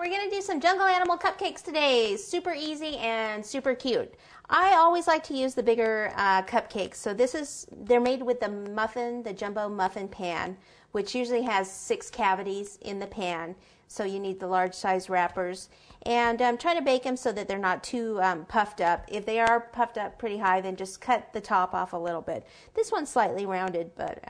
We're going to do some jungle animal cupcakes today. Super easy and super cute. I always like to use the bigger cupcakes. So they're made with the jumbo muffin pan, which usually has 6 cavities in the pan. So you need the large size wrappers. And try to bake them so that they're not too puffed up. If they are puffed up pretty high, then just cut the top off a little bit. This one's slightly rounded, but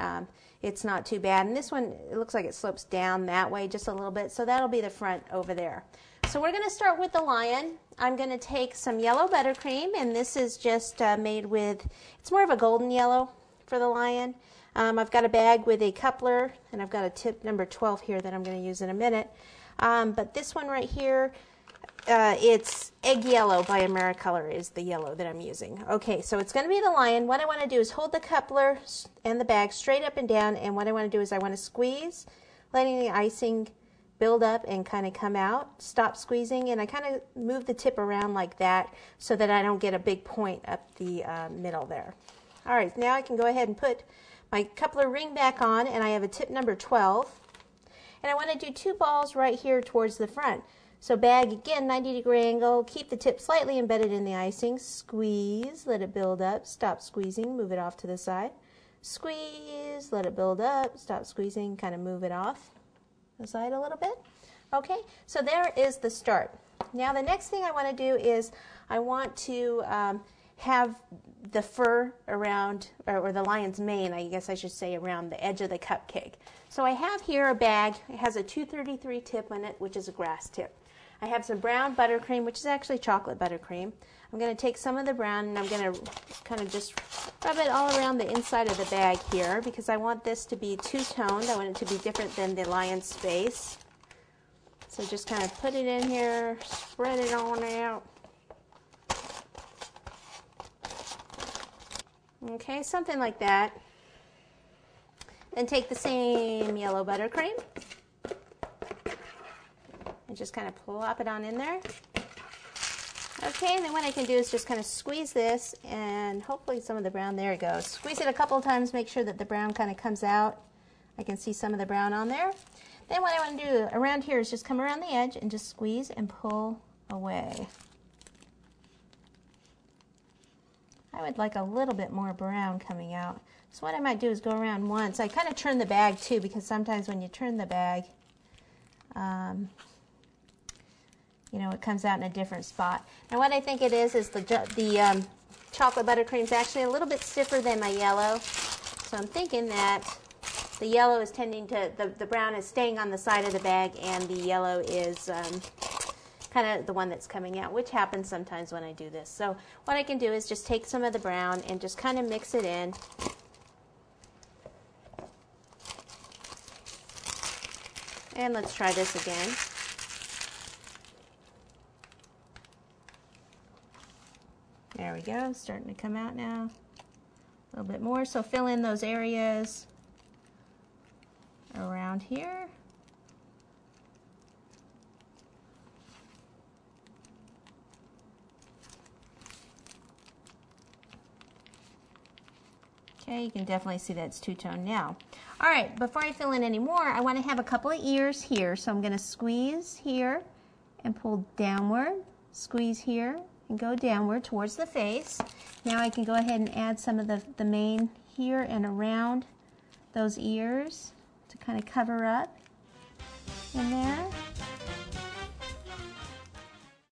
it's not too bad. And this one, it looks like it slopes down that way just a little bit. So that'll be the front over there. So we're going to start with the lion. I'm going to take some yellow buttercream, and this is just made with, it's more of a golden yellow for the lion. I've got a bag with a coupler, and I've got a tip number 12 here that I'm going to use in a minute. But this one right here, it's Egg Yellow by Americolor is the yellow that I'm using. Okay, so it's going to be the lion. What I want to do is hold the coupler and the bag straight up and down, and what I want to do is I want to squeeze, letting the icing build up and kind of come out. Stop squeezing, and I kind of move the tip around like that so that I don't get a big point up the middle there. All right, now I can go ahead and put my coupler ring back on, and I have a tip number 12. And I want to do 2 balls right here towards the front. So bag again, 90-degree angle, keep the tip slightly embedded in the icing, squeeze, let it build up, stop squeezing, move it off to the side. Squeeze, let it build up, stop squeezing, kind of move it off the side a little bit. Okay, so there is the start. Now the next thing I want to do is I want to have the fur around, or the lion's mane, I guess I should say, around the edge of the cupcake. So I have here a bag. It has a 233 tip on it, which is a grass tip. I have some brown buttercream, which is actually chocolate buttercream. I'm going to take some of the brown and I'm going to kind of just rub it all around the inside of the bag here because I want this to be two-toned. I want it to be different than the lion's face. So just kind of put it in here, spread it on out. Okay, something like that. Then take the same yellow buttercream and just kind of plop it on in there. Okay, and then what I can do is just kind of squeeze this, and hopefully some of the brown, there it goes. Squeeze it a couple of times, make sure that the brown kind of comes out. I can see some of the brown on there. Then what I want to do around here is just come around the edge and just squeeze and pull away. I would like a little bit more brown coming out. So what I might do is go around once. I kind of turn the bag too, because sometimes when you turn the bag, you know, it comes out in a different spot. And what I think it is the chocolate buttercream is actually a little bit stiffer than my yellow. So I'm thinking that the yellow is tending to, the brown is staying on the side of the bag, and the yellow is kind of the one that's coming out, which happens sometimes when I do this. So what I can do is just take some of the brown and just kind of mix it in. And let's try this again. There we go, starting to come out now. A little bit more, so fill in those areas around here. Okay, you can definitely see that it's two-tone now. All right, before I fill in any more, I want to have a couple of ears here. So I'm going to squeeze here and pull downward, squeeze here and go downward towards the face. Now I can go ahead and add some of the mane here and around those ears to kind of cover up in there.